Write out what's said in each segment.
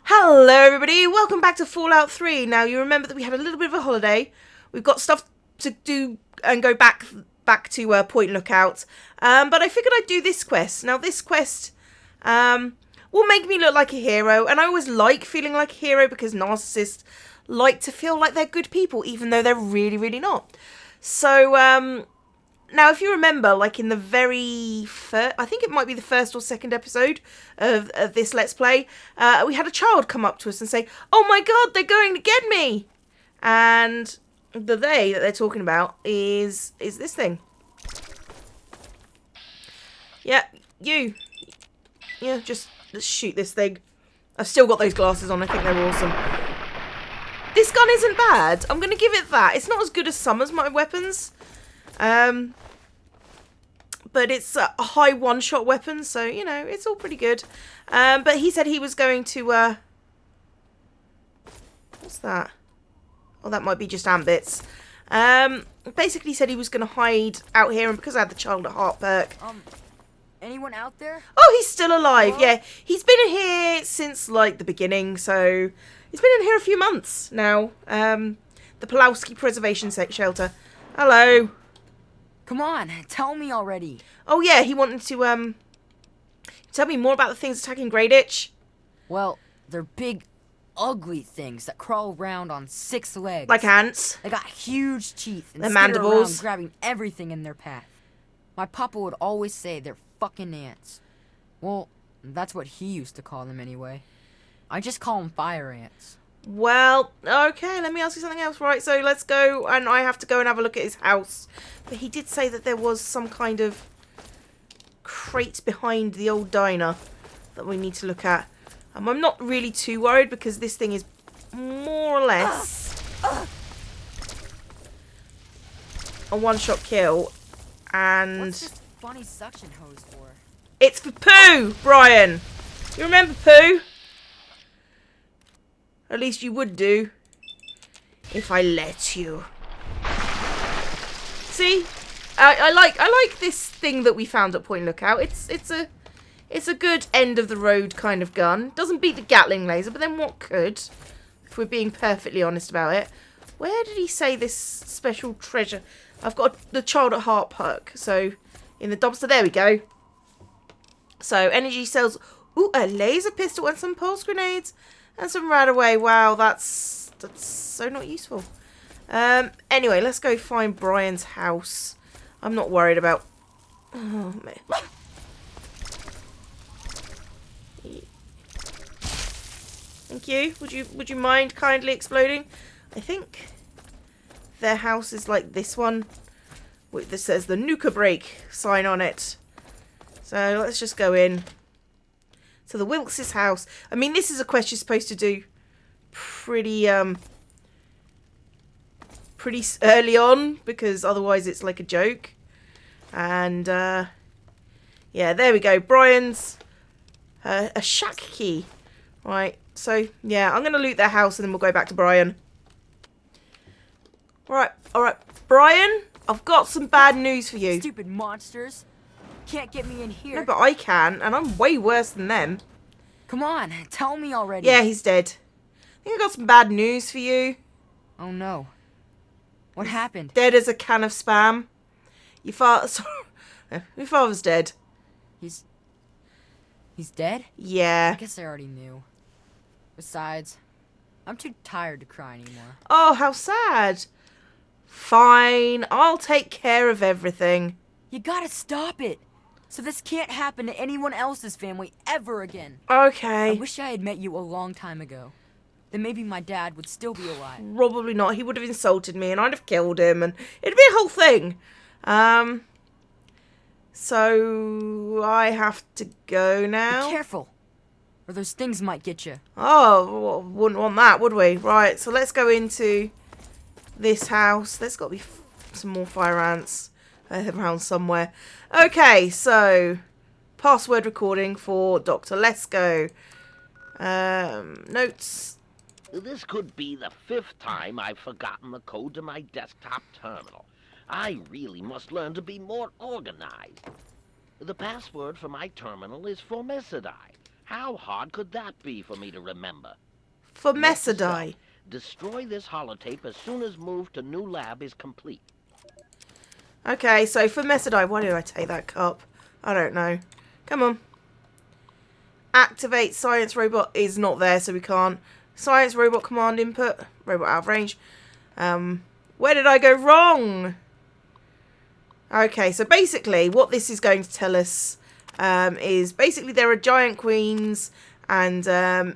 Hello everybody, welcome back to Fallout 3. Now you remember that we had a little bit of a holiday. We've got stuff to do and go back to Point Lookout. But I figured I'd do this quest. Now this quest will make me look like a hero, and I always like feeling like a hero because narcissists like to feel like they're good people even though they're really, really not. So now, if you remember, like in the very first, I think it might be the first or second episode of this Let's Play, we had a child come up to us and say, "Oh my god, they're going to get me!" And the they that they're talking about is this thing. Yeah, you. Yeah, just shoot this thing. I've still got those glasses on, I think they're awesome. This gun isn't bad, I'm going to give it that. It's not as good as some of my weapons. But it's a high one-shot weapon, so, you know, it's all pretty good. But he said he was going to, what's that? Oh, that might be just ant bits. Basically said he was going to hide out here, and because I had the child at heart perk. Anyone out there? Oh, he's still alive, Hello? yeah. He's been in here since, like, the beginning, so he's been in here a few months now. The Pulowski Preservation Shelter. Hello. Come on, tell me already. Oh yeah, he wanted to tell me more about the things attacking Greyditch. Well, they're big, ugly things that crawl around on 6 legs. Like ants. They got huge teeth and Their skitter mandibles. around, grabbing everything in their path. My papa would always say they're fucking ants. Well, that's what he used to call them anyway. I just call them fire ants. Well, okay, let me ask you something else. Right, so let's go, and I have to go and have a look at his house. But he did say that there was some kind of crate behind the old diner that we need to look at. I'm not really too worried because this thing is more or less a one-shot kill. And What's this funny suction hose for? it's for poo, Brian. You remember poo? At least you would do. If I let you. See? I like this thing that we found at Point Lookout. It's a good end of the road kind of gun. Doesn't beat the Gatling laser, but then what could? If we're being perfectly honest about it. Where did he say this special treasure? I've got the child at heart perk. So in the dumpster, there we go. So energy cells. Ooh, a laser pistol and some pulse grenades. And some Radaway. Wow, that's so not useful. Anyway, let's go find Brian's house. I'm not worried about... Oh, man. Thank you. Would you mind kindly exploding? I think their house is like this one. That says the Nuka Break sign on it. So let's just go in. So the Wilkes' house. I mean, this is a quest you're supposed to do pretty early on, because otherwise it's like a joke. And yeah, there we go. Brian's a shack key. Right. So yeah, I'm gonna loot their house and then we'll go back to Brian. All right, Brian. I've got some bad news for you. Stupid monsters. Can't get me in here. No, but I can, and I'm way worse than them. Come on, tell me already. Yeah, he's dead. I think I got some bad news for you. Oh no. What happened? Dead as a can of Spam. Your father... Sorry. Your father's dead. He's dead? Yeah. I guess I already knew. Besides, I'm too tired to cry anymore. Oh, how sad. Fine. I'll take care of everything. You gotta stop it. So this can't happen to anyone else's family ever again. Okay. I wish I had met you a long time ago. Then maybe my dad would still be alive. Probably not. He would have insulted me and I'd have killed him and it'd be a whole thing. So I have to go now. Be careful, or those things might get you. Oh, well, wouldn't want that, would we? Right, so let's go into this house. There's got to be some more fire ants around somewhere. Okay, so password recording for Dr. Lesko. Notes. This could be the 5th time I've forgotten the code to my desktop terminal. I really must learn to be more organized. The password for my terminal is formicidi. How hard could that be for me to remember? For Note to Messadai. self, destroy this holotape as soon as move to new lab is complete. Okay, so for Messadai, why did I take that cup? I don't know. Come on. Activate science robot is not there, so we can't. Science robot command input. Robot out of range. Where did I go wrong? Okay, so basically what this is going to tell us is basically there are giant queens, and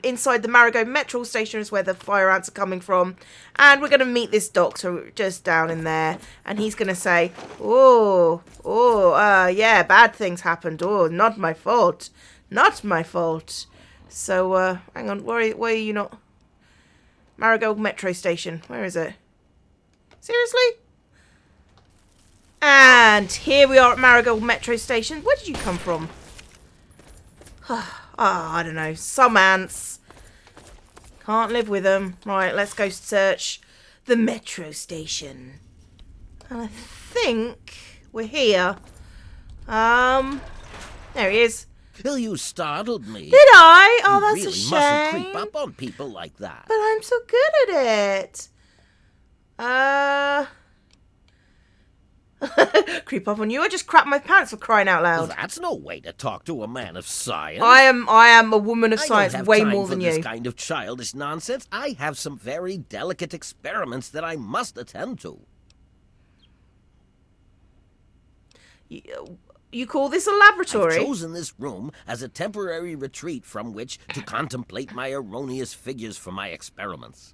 inside the Marigold Metro station is where the fire ants are coming from. And we're going to meet this doctor just down in there, and he's going to say, yeah, bad things happened. Oh, not my fault. Not my fault. So, hang on, where are you not? Marigold Metro Station. Where is it? Seriously? And here we are at Marigold Metro Station. Where did you come from? I don't know. Some ants. Can't live with them. Right, let's go search the Metro Station. And I think we're here. There he is. Well, you startled me. Did I? Oh, You that's really a shame. mustn't creep up on people like that. But I'm so good at it. Creep up on you? I just crap my pants for crying out Well, loud. that's no way to talk to a man of science. I am a woman of science, I don't have way time more for than this you. kind of childish nonsense. I have some very delicate experiments that I must attend to. You call this a laboratory? I've chosen this room as a temporary retreat from which to contemplate my erroneous figures for my experiments.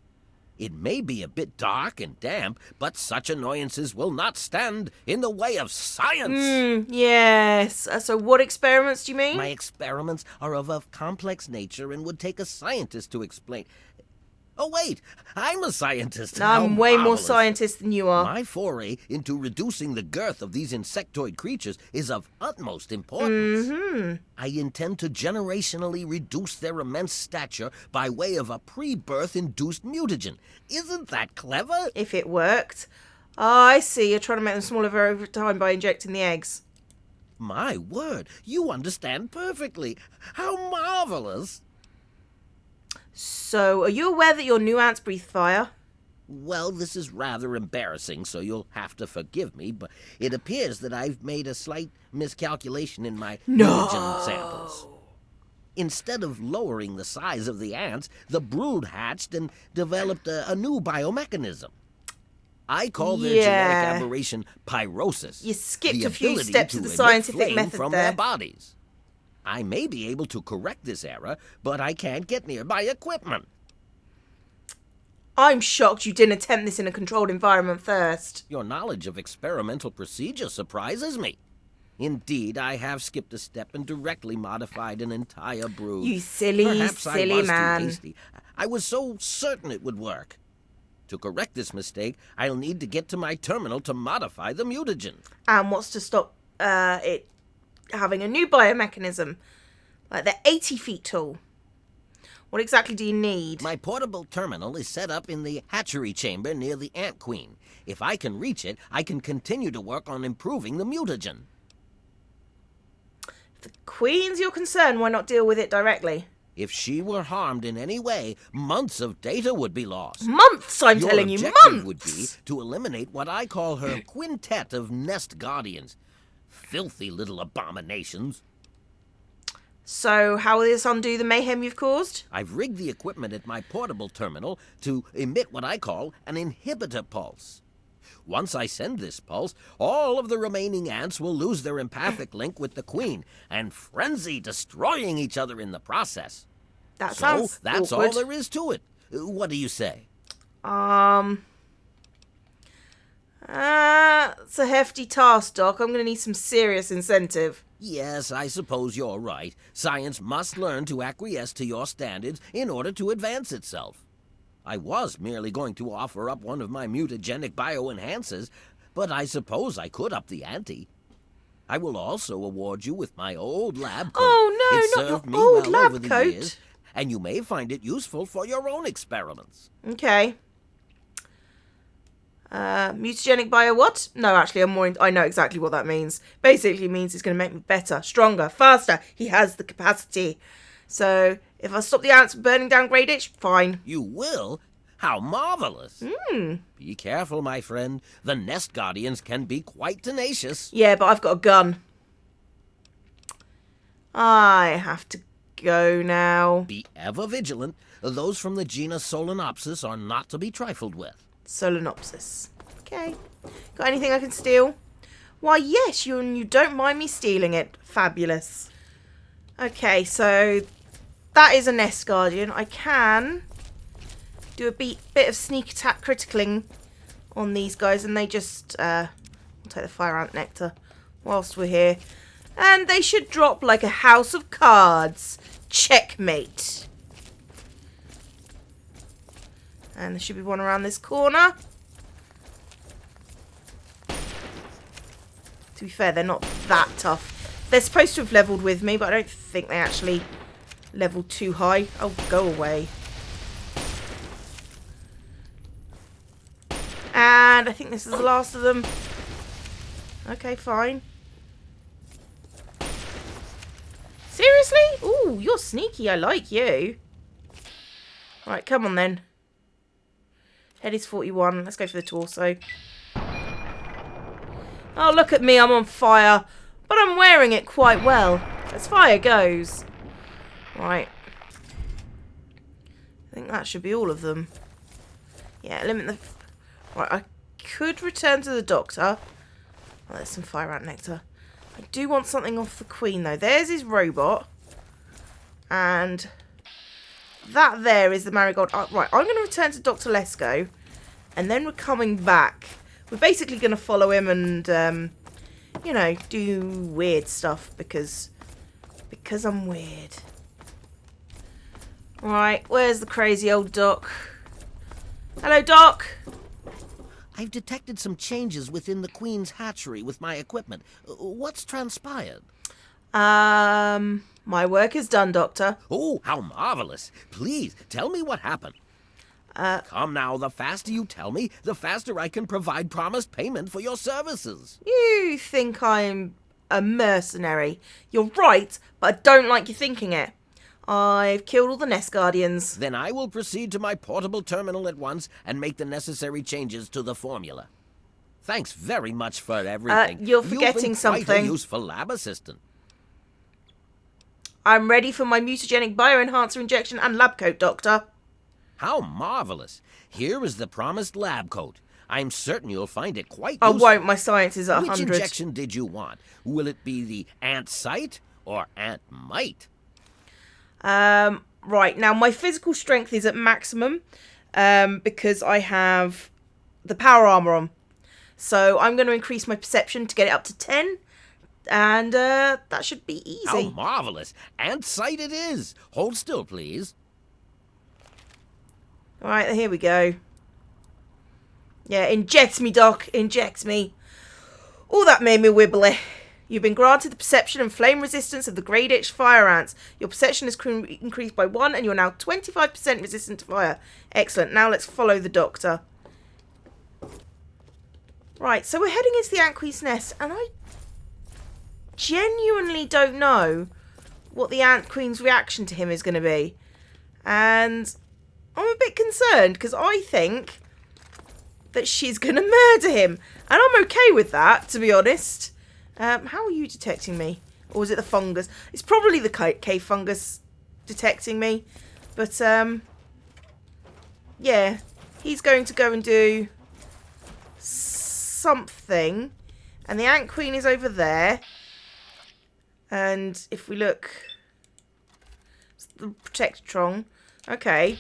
It may be a bit dark and damp, but such annoyances will not stand in the way of science. Yes. So what experiments do you mean? My experiments are of a complex nature and would take a scientist to explain. Oh, wait, I'm a scientist. No, I'm way more marvelous. scientist than you are. My foray into reducing the girth of these insectoid creatures is of utmost importance. I intend to generationally reduce their immense stature by way of a pre-birth induced mutagen. Isn't that clever? If it worked. Oh, I see. You're trying to make them smaller over time by injecting the eggs. My word, you understand perfectly. How marvelous. So, are you aware that your new ants breathe fire? Well, this is rather embarrassing, so you'll have to forgive me, but it appears that I've made a slight miscalculation in my mutagen samples. Instead of lowering the size of the ants, the brood hatched and developed a new biomechanism. I call their genetic aberration pyrosis. You skipped the a few ability steps to of the emit scientific flame method from there. their bodies. I may be able to correct this error, but I can't get near my equipment. I'm shocked you didn't attempt this in a controlled environment first. Your knowledge of experimental procedure surprises me. Indeed, I have skipped a step and directly modified an entire brood. You silly, Perhaps I was man. too hasty. I was so certain it would work. To correct this mistake, I'll need to get to my terminal to modify the mutagen. And what's to stop it having a new biomechanism? Like the 80 feet tall. What exactly do you need? My portable terminal is set up in the hatchery chamber near the Ant Queen. If I can reach it, I can continue to work on improving the mutagen. If the Queen's your concern, why not deal with it directly? If she were harmed in any way, months of data would be lost. Months, I'm Your telling you, objective months! would be to eliminate what I call her quintet of nest guardians. Filthy little abominations. So, how will this undo the mayhem you've caused? I've rigged the equipment at my portable terminal to emit what I call an inhibitor pulse. Once I send this pulse, all of the remaining ants will lose their empathic link with the Queen and frenzy, destroying each other in the process. That sounds So, that's awkward. all there is to it. What do you say? It's a hefty task, Doc. I'm going to need some serious incentive. Yes, I suppose you're right. Science must learn to acquiesce to your standards in order to advance itself. I was merely going to offer up one of my mutagenic bioenhancers, but I suppose I could up the ante. I will also award you with my old lab coat. Oh, no, it not served your me old well lab over the coat. years, and you may find it useful for your own experiments. Okay. Mutagenic bio what? No, actually, I know exactly what that means. Basically, it means it's going to make me better, stronger, faster. He has the capacity. So if I stop the ants from burning down Grey Ditch, fine. You will? How marvelous. Be careful, my friend. The nest guardians can be quite tenacious. Yeah, but I've got a gun. I have to go now. Be ever vigilant. Those from the genus Solenopsis are not to be trifled with. Solenopsis. Okay. Got anything I can steal? Why, yes, you don't mind me stealing it. Fabulous. Okay, so that is a nest guardian. I can do a bit of sneak attack criticling on these guys, and they just we'll take the fire ant nectar whilst we're here. And they should drop like a house of cards. Checkmate. And there should be one around this corner. To be fair, they're not that tough. They're supposed to have leveled with me, but I don't think they actually leveled too high. Oh, go away. And I think this is the last of them. Okay, fine. Seriously? Ooh, you're sneaky. I like you. Right, come on then. Head is 41. Let's go for the torso. Oh, look at me. I'm on fire. But I'm wearing it quite well. As fire goes. Right. I think that should be all of them. Yeah, limit the... Right, I could return to the doctor. Oh, there's some fire ant nectar. I do want something off the queen, though. There's his robot. And that there is the marigold. Oh, right, I'm going to return to Dr. Lesko. And then we're coming back. We're basically going to follow him and, you know, do weird stuff because I'm weird. Right, where's the crazy old doc? Hello, Doc. I've detected some changes within the Queen's hatchery with my equipment. What's transpired? My work is done, Doctor. Oh, how marvelous. Please, tell me what happened. Come now, the faster you tell me, the faster I can provide promised payment for your services. You think I'm a mercenary. You're right, but I don't like you thinking it. I've killed all the nest guardians. Then I will proceed to my portable terminal at once and make the necessary changes to the formula. Thanks very much for everything. You're forgetting You've been quite something. a useful lab assistant. I'm ready for my mutagenic bioenhancer injection and lab coat, Doctor. How marvelous. Here is the promised lab coat. I'm certain you'll find it quite I useful. won't. My science is at Which 100. injection did you want? Will it be the ant sight or ant might? Right, now my physical strength is at maximum because I have the power armor on. So I'm going to increase my perception to get it up to 10. And that should be easy. How marvelous. Ant sight it is. Hold still, please. Alright, here we go. Yeah, inject me, Doc. Inject me. Oh, that made me wibbly. You've been granted the perception and flame resistance of the Grey Ditch fire ants. Your perception has increased by 1 and you're now 25% resistant to fire. Excellent. Now let's follow the doctor. Right, so we're heading into the Ant Queen's nest and I genuinely don't know what the Ant Queen's reaction to him is going to be. And I'm a bit concerned because I think that she's going to murder him. And I'm okay with that, to be honest. How are you detecting me? Or is it the fungus? It's probably the cave fungus detecting me. But, yeah. He's going to go and do something. And the Ant Queen is over there. And if we look... It's the Protectron. Okay.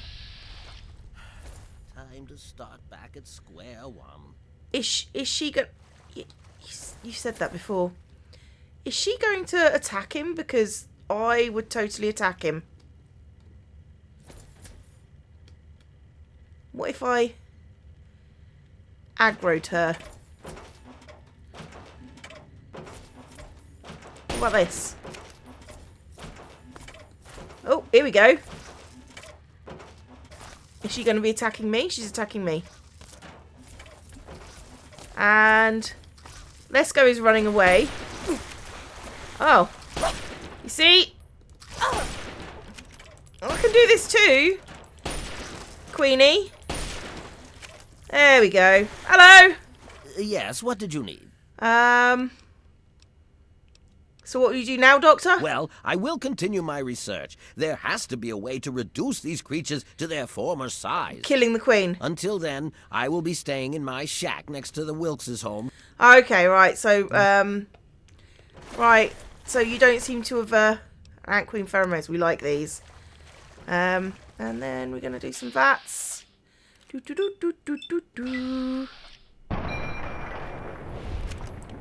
Time to start back at square one. Is she going... You said that before. Is she going to attack him? Because I would totally attack him. What if I aggroed her? What about this? Oh, here we go. Is she going to be attacking me? She's attacking me. And Lesko is running away. Oh. You see? I can do this too. Queenie. There we go. Hello. Yes, what did you need? So what will you do now, Doctor? Well, I will continue my research. There has to be a way to reduce these creatures to their former size. Killing the Queen. Until then, I will be staying in my shack next to the Wilkes' home. Okay, right. So, right. So you don't seem to have, Ant Queen pheromones. We like these. And then we're going to do some VATs.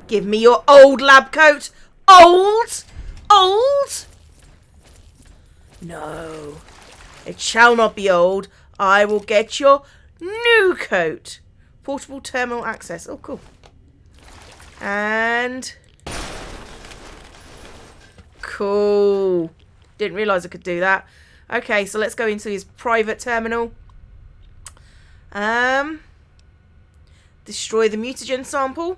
Give me your old lab coat. Old? Old? No. It shall not be old. I will get your new coat. Portable terminal access. Oh, cool. And... cool. Didn't realise I could do that. Okay, so let's go into his private terminal. Destroy the mutagen sample.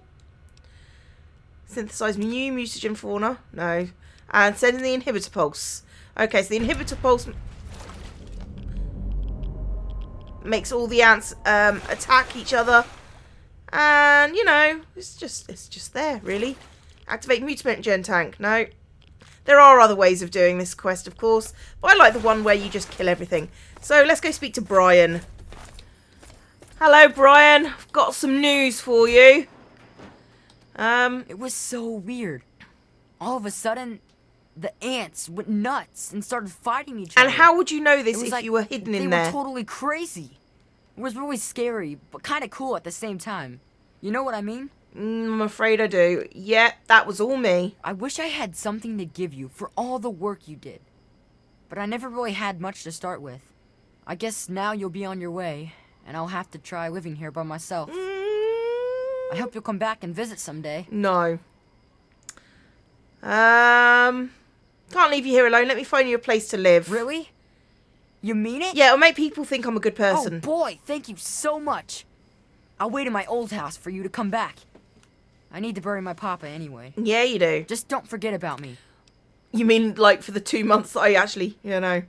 Synthesize new mutagen fauna. No. And send in the inhibitor pulse. Okay, so the inhibitor pulse makes all the ants attack each other. And, you know, it's just there, really. Activate mutagen tank. No. There are other ways of doing this quest, of course. But I like the one where you just kill everything. So let's go speak to Brian. Hello, Brian. I've got some news for you. It was so weird. All of a sudden, the ants went nuts and started fighting each other. And how would you know this It was if like you were hidden in They there? were totally crazy. It was really scary, but kind of cool at the same time. You know what I mean? I'm afraid I do. Yeah, that was all me. I wish I had something to give you for all the work you did. But I never really had much to start with. I guess now you'll be on your way, and I'll have to try living here by myself. I hope you'll come back and visit someday. No. Can't leave you here alone. Let me find you a place to live. Really? You mean it? Yeah, it'll make people think I'm a good Oh person. boy, thank you so much. I'll wait in my old house for you to come back. I need to bury my papa anyway. Yeah, you do. Just don't forget about me. You mean like for the 2 months that I actually, you know.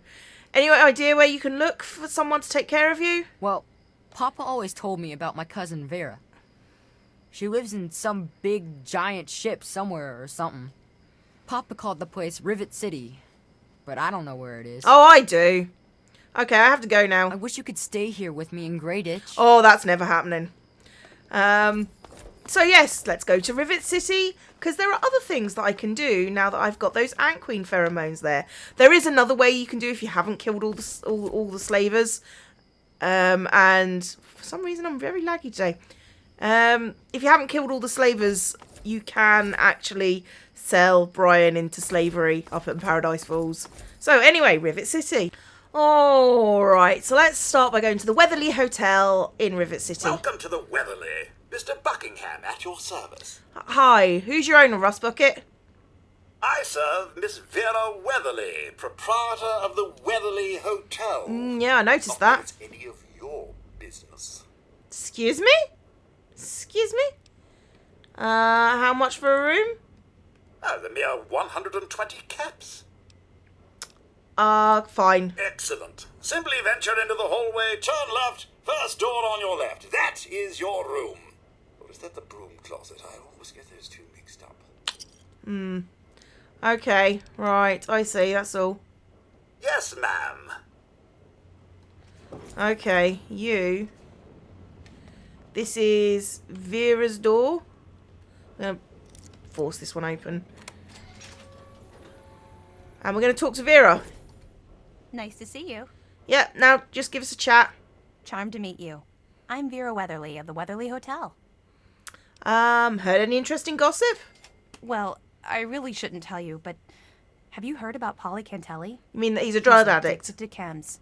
Any idea where you can look for someone to take care of you? Well, Papa always told me about my cousin Vera. She lives in some big giant ship somewhere or something. Papa called the place Rivet City, but I don't know where it is. Oh, I do. Okay, I have to go I now. wish you could stay here with me in Grey Ditch. Oh, that's never happening. So yes, let's go to Rivet City, because there are other things that I can do now that I've got those Ant Queen pheromones there. There is another way you can do if you haven't killed all the slavers. And for some reason I'm very laggy today. If you haven't killed all the slavers, you can actually sell Brian into slavery up at Paradise Falls. So anyway, Rivet City. Alright, so let's start by going to the Weatherly Hotel in Rivet City. Welcome to the Weatherly. Mr. Buckingham at your service. Hi, who's your owner, Rust Bucket? I serve Miss Vera Weatherly, proprietor of the Weatherly Hotel. Yeah, I noticed that. Not that it's any of your business. Excuse me? Excuse me? How much for a room? Oh, the mere 120 caps. Fine. Excellent. Simply venture into the hallway, turn left, first door on your left. That is your room. Or is that the broom closet? I always get those two mixed up. Okay, right, I see, that's all. Yes, ma'am. Okay, you. This is Vera's door. I'm going to force this one open. And we're going to talk to Vera. Nice to see you. Yep, now just give us a chat. Charmed to meet you. I'm Vera Weatherly of the Weatherly Hotel. Heard any interesting gossip? Well, I really shouldn't tell you, but have you heard about Polly Cantelli? You mean that he's a drug He's addict? addicted to chems.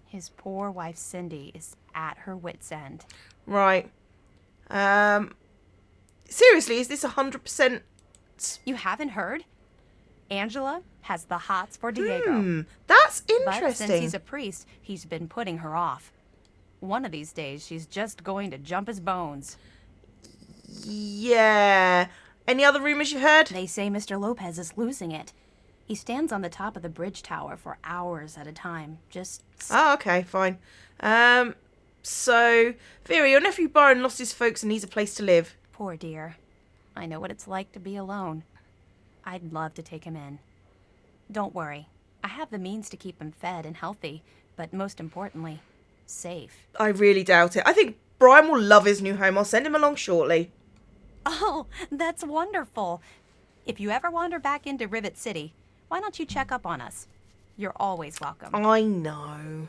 His poor wife Cindy is at her wit's end. Right. Seriously, is this 100%? You haven't heard? Angela has the hots for Diego. That's But interesting. since he's a priest, he's been putting her off. One of these days, she's just going to jump his bones. Yeah. Any other rumors you've heard? They say Mr. Lopez is losing it. He stands on the top of the bridge tower for hours at a time. Oh, okay, fine. So, Vera, your nephew Byron lost his folks and needs a place to live. Poor dear. I know what it's like to be alone. I'd love to take him in. Don't worry. I have the means to keep him fed and healthy, but most importantly, safe. I really doubt it. I think Brian will love his new home. I'll send him along shortly. Oh, that's wonderful. If you ever wander back into Rivet City, why don't you check up on us? You're always welcome. I know.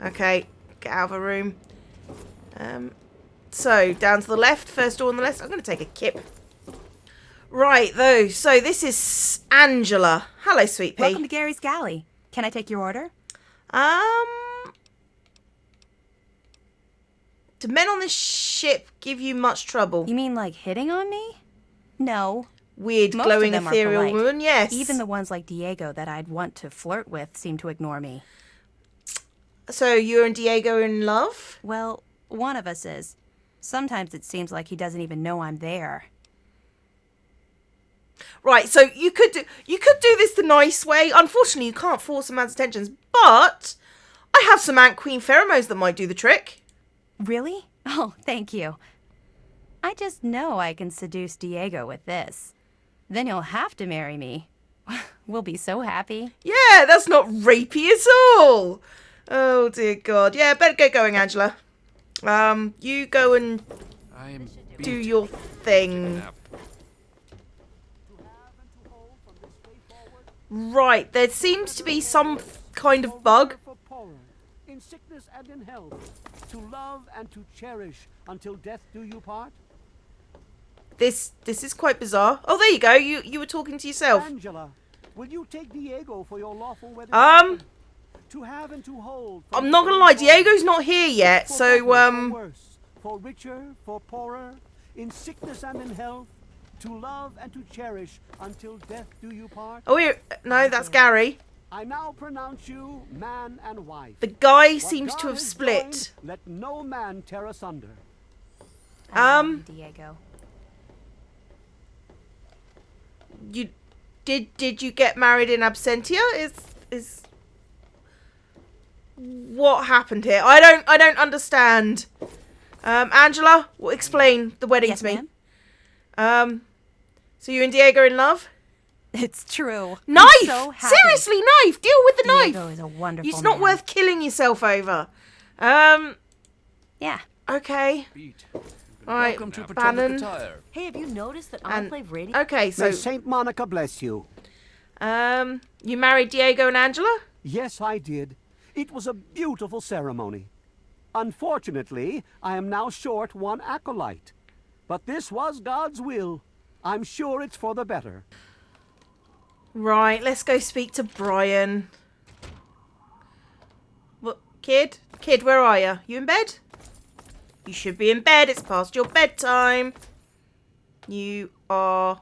Okay, get out of the room. So, down to the left, first door on the left. I'm going to take a kip. Right, though. So, this is Angela. Hello, sweet pea. Welcome to Gary's Galley. Can I take your order? Do men on this ship give you much trouble? You mean like hitting on me? No. Weird, Most glowing, of them are ethereal polite. woman, yes. Even the ones like Diego that I'd want to flirt with seem to ignore me. So, you and Diego in love? Well, one of us is. Sometimes it seems like he doesn't even know I'm there. Right, so you could do this the nice way. Unfortunately, you can't force a man's attentions, but I have some Ant Queen pheromones that might do the trick. Really? Oh, thank you. I just know I can seduce Diego with this. Then you'll have to marry me. We'll be so happy. Yeah, that's not rapey at all. Oh, dear God. Yeah, better get going, Angela. You go and do your thing. Right, there seems to be some kind of bug. In sickness and in health, to love and to cherish until death do you part. This is quite bizarre. Oh, there you go. You were talking to yourself. Angela, will you take Diego for your lawful wedding? To have and to hold. I'm not gonna lie, Diego's not here yet, so For worse, for richer, for poorer, in sickness and in health, to love and to cherish until death do you part. Oh, here, no, that's Gary. I now pronounce you man and wife. The guy What seems God to have has split. joined, let no man tear asunder. I love you, Diego. You did you get married in absentia? Is what happened here? I don't understand. Angela, explain the wedding Yes, to me. ma'am? So you and Diego are in love? It's true. Knife! I'm so happy. Seriously, knife! Deal with the Diego knife! is a wonderful It's not man. worth killing yourself over. Yeah. Okay. Alright, Welcome to Bannon. Tire. Hey, have you noticed that And- Enclave Radio? Okay, May so Saint Monica bless you. you married Diego and Angela? Yes, I did. It was a beautiful ceremony. Unfortunately, I am now short one acolyte. But this was God's will. I'm sure it's for the better. Right, let's go speak to Brian. What, kid? Kid, where are you? You in bed? You should be in bed. It's past your bedtime. You are...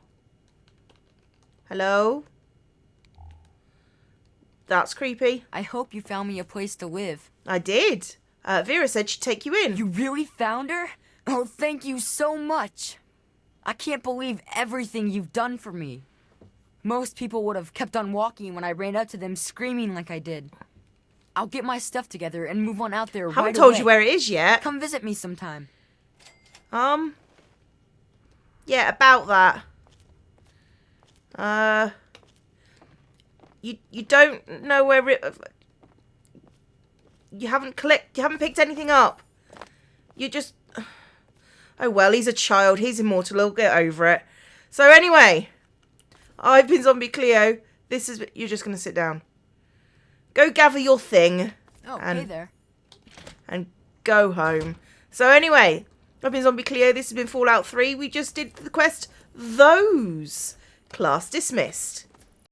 Hello? That's creepy. I hope you found me a place to live. I did. Vera said she'd take you in. You really found her? Oh, thank you so much. I can't believe everything you've done for me. Most people would have kept on walking when I ran up to them screaming like I did. I'll get my stuff together and move on out there right away. Haven't told you where it is yet. Come visit me sometime. Yeah, about that. You don't know where it... You haven't picked anything up. You just... Oh well, he's a child. He's immortal. He'll get over it. So anyway, I've been Zombie Cleo. You're just going to sit down. Go gather your thing. Oh, And- hey there. And go home. So anyway, I've been Zombie Cleo. This has been Fallout 3. We just did the quest Those. Class dismissed.